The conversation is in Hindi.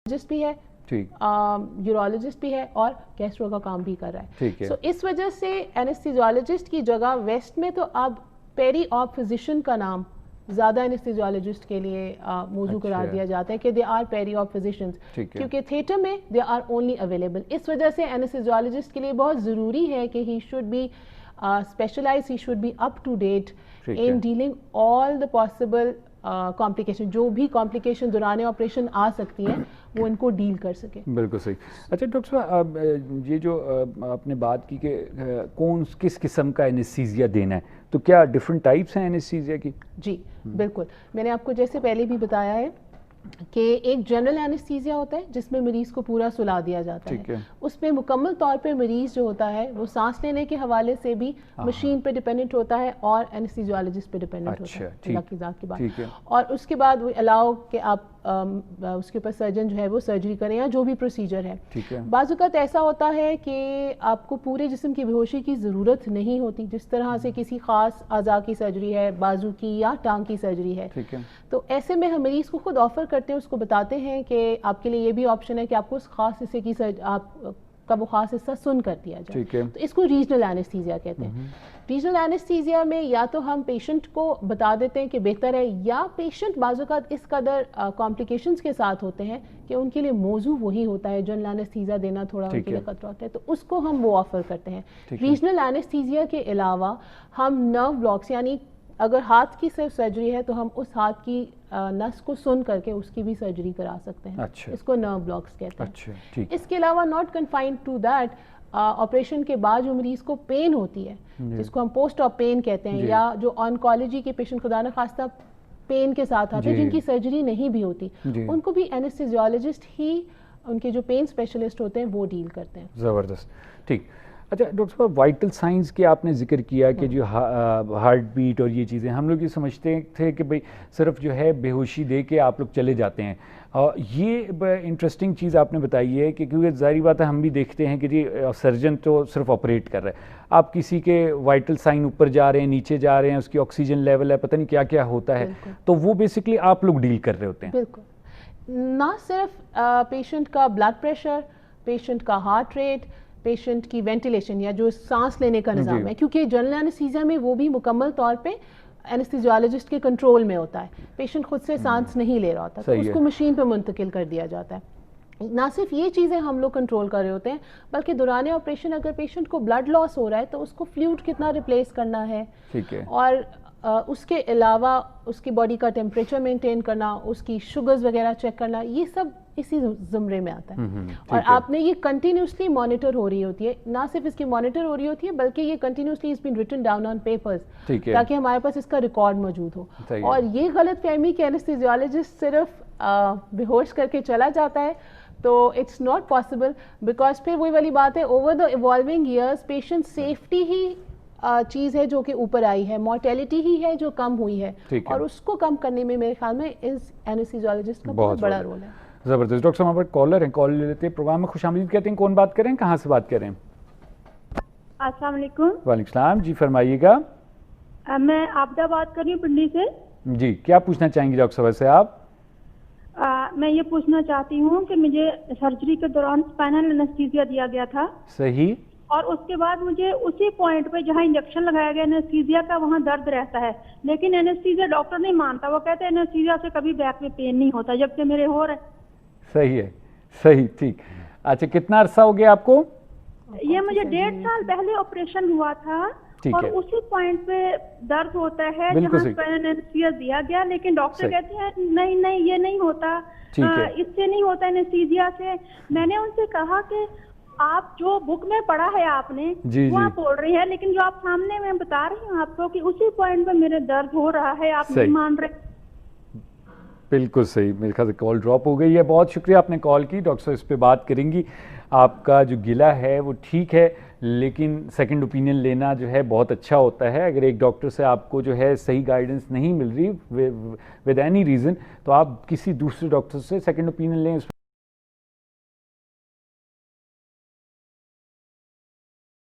जिस्ट भी है, ठीक, यूरोलॉजिस्ट भी है और गैस्ट्रो का काम भी कर रहा है। ठीक है। So, इस वजह से एनेस्थीजियोलॉजिस्ट की जगह वेस्ट में तो अब पेरी ऑप फिजिशियन का नाम ज़्यादा एनेस्थीजियोलॉजिस्ट के लिए मौजू करार दिया जाता है कि they are peri op physicians, क्योंकि थिएटर में दे आर ओनली अवेलेबल। इस वजह से एनेस्थीजियोलॉजिस्ट के लिए बहुत ज़रूरी है कि he should be specialize, he should be up to date in dealing all the possible complication, जो भी कॉम्प्लिकेशन दौरान ऑपरेशन आ सकती हैं वो इनको डील कर सके। बिल्कुल सही। अच्छा डॉक्टर साहब, ये जो आपने बात की कि किस किस्म का एनेस्थीसिया देना है, तो क्या डिफरेंट टाइप्स हैं एनेस्थीसिया की? जी बिल्कुल, मैंने आपको जैसे पहले भी बताया है कि एक जनरल एनेस्थीसिया होता है जिसमें मरीज़ को पूरा सुला दिया जाता है। उसमें मुकम्मल तौर पे मरीज़ जो होता है वो सांस लेने के हवाले से भी मशीन पे डिपेंडेंट होता है और एनेस्थीसियोलॉजिस्ट पे डिपेंडेंट होता है, अल्लाह की ज़ात की बात। और उसके बाद वो अलाउ कि आप उसके ऊपर सर्जन जो है वो सर्जरी करें या जो भी प्रोसीजर है। बाज़ औक़ात ऐसा होता है कि आपको पूरे जिस्म की बेहोशी की ज़रूरत नहीं होती, जिस तरह से किसी ख़ास अज़ा की सर्जरी है, बाजू की या टांग की सर्जरी है। तो ऐसे में हम मरीज़ को खुद ऑफ़र करते हैं, उसको बताते हैं कि आपके लिए ये भी ऑप्शन है कि आपको उस खास हिस्से की का वो खास हिस्सा सुन कर दिया जाए। तो इसको रीजनल एनेस्थीसिया कहते हैं। रीजनल एनेस्थीसिया में या तो हम पेशेंट को बता देते हैं कि बेहतर है, या पेशेंट बाज़-औक़ात इस कदर कॉम्प्लिकेशंस के साथ होते हैं कि उनके लिए मौजू वही होता है, जनरल एनेस्थीसिया देना थोड़ा उनके लिए खतरा होता है, तो उसको हम वो ऑफ़र करते हैं। रीजनल एनेस्थीसिया के अलावा हम नर्व ब्लॉक्स, यानी अगर हाथ की सिर्फ सर्जरी है तो हम उस हाथ की नस को सुन करके उसकी भी सर्जरी करा सकते हैं। इसको नर्व ब्लॉक्स कहते हैं। इसके अलावा not confined to that, operation के बाद जो मरीज को पेन होती है जिसको हम पोस्ट ऑप पेन कहते हैं, या जो ऑन्कोलॉजी के पेशेंट खुदा न खास्ता पेन के साथ आते हैं जिनकी सर्जरी नहीं भी होती, उनको भी एनेस्थीसियोलॉजिस्ट ही, उनके जो पेन स्पेशलिस्ट होते हैं वो डील करते हैं। ज़बरदस्त, ठीक। अच्छा डॉक्टर साहब, वाइटल साइंस के आपने जिक्र किया कि जो हार्ट बीट और ये चीज़ें, हम लोग ये समझते थे कि भाई सिर्फ जो है बेहोशी दे के आप लोग चले जाते हैं। ये इंटरेस्टिंग चीज़ आपने बताई है कि क्योंकि ज़ाहिर बात है हम भी देखते हैं कि जी सर्जन तो सिर्फ ऑपरेट कर रहा है, आप किसी के वाइटल साइन ऊपर जा रहे हैं, नीचे जा रहे हैं, उसकी ऑक्सीजन लेवल है, पता नहीं क्या क्या होता है, तो वो बेसिकली आप लोग डील कर रहे होते हैं। बिल्कुल, ना सिर्फ पेशेंट का ब्लड प्रेशर, पेशेंट का हार्ट रेट, पेशेंट की वेंटिलेशन या जो सांस लेने का निज़ाम है, क्योंकि जनरल एनेस्थीसिया में वो भी मुकम्मल तौर पे एनेस्थीसियोलॉजिस्ट के कंट्रोल में होता है। पेशेंट खुद से सांस नहीं ले रहा होता, तो उसको मशीन पे मुंतकिल कर दिया जाता है। ना सिर्फ ये चीज़ें हम लोग कंट्रोल कर रहे होते हैं, बल्कि दौरान ऑपरेशन अगर पेशेंट को ब्लड लॉस हो रहा है तो उसको फ्लूइड कितना रिप्लेस करना है, और उसके अलावा उसकी बॉडी का टेम्परेचर मेंटेन करना, उसकी शुगर्स वगैरह चेक करना, ये सब इसी ज़ुमरे में आता है। और आपने ये कंटिन्यूसली मॉनिटर हो रही होती है, ना सिर्फ इसकी मॉनिटर हो रही होती है बल्कि ये continuously is been written down on papers, ताकि हमारे पास इसका रिकॉर्ड मौजूद हो। और ये गलत फहमी कि एनेस्थीसियोलॉजिस्ट सिर्फ बेहोश करके चला जाता है, तो इट्स नॉट पॉसिबल, बिकॉज फिर वही वाली बात है, over the evolving years patient safety ही चीज़ है जो कि ऊपर आई है, मोर्टेलिटी ही है जो कम हुई है, और उसको कम करने में मेरे ख्याल में इस एनेस्थीसियोलॉजिस्ट का बहुत बड़ा रोल है। ज़बरदस्त। डॉक्टर साहब, हमारे कॉलर हैं, कॉल ले लेते हैं, प्रोग्राम में खुशामदीद कहते हैं। कौन बात करें, कहाँ से बात करें? अस्सलाम वालेकुम। वालेकुम सलाम जी, फरमाइएगा। मैं आपदा बात कर रही हूँ पिंडी से। जी, क्या पूछना चाहेंगी डॉक्टर साहब से आप? मैं ये पूछना चाहती हूँ कि मुझे सर्जरी के दौरान स्पाइनल एनेस्थीसिया दिया गया था। सही। और उसके बाद मुझे उसी पॉइंट पे जहाँ इंजेक्शन लगाया गया एनेस्थीसिया का, वहाँ दर्द रहता है, लेकिन एनेस्थीसिया डॉक्टर नहीं मानता, वो कहते हैं एनेस्थीसिया से कभी बैक में पेन नहीं होता, जबकि मेरे हो रहा है। सही है, सही, ठीक। अच्छा, कितना अरसा हो गया आपको? ये मुझे 1.5 साल पहले ऑपरेशन हुआ था, और उसी पॉइंट पे दर्द होता है जहाँ स्पाइनल एनेस्थीसिया दिया गया, लेकिन डॉक्टर कहते हैं नहीं नहीं ये नहीं होता, इससे नहीं होता एनेस्थीसिया से। मैंने उनसे कहा कि आप जो बुक में पढ़ा है आपने वो आप बोल रही है, लेकिन जो आप सामने मैं बता रही हूँ आपको कि उसी पॉइंट पे मेरे दर्द हो रहा है, आप नहीं मान रहे। बिल्कुल सही। मेरे ख्याल से कॉल ड्रॉप हो गई है। बहुत शुक्रिया आपने कॉल की। डॉक्टर साहब इस पे बात करेंगी। आपका जो गिला है वो ठीक है, लेकिन सेकंड ओपिनियन लेना जो है बहुत अच्छा होता है। अगर एक डॉक्टर से आपको जो है सही गाइडेंस नहीं मिल रही विद एनी रीज़न, तो आप किसी दूसरे डॉक्टर से सेकंड ओपिनियन लें।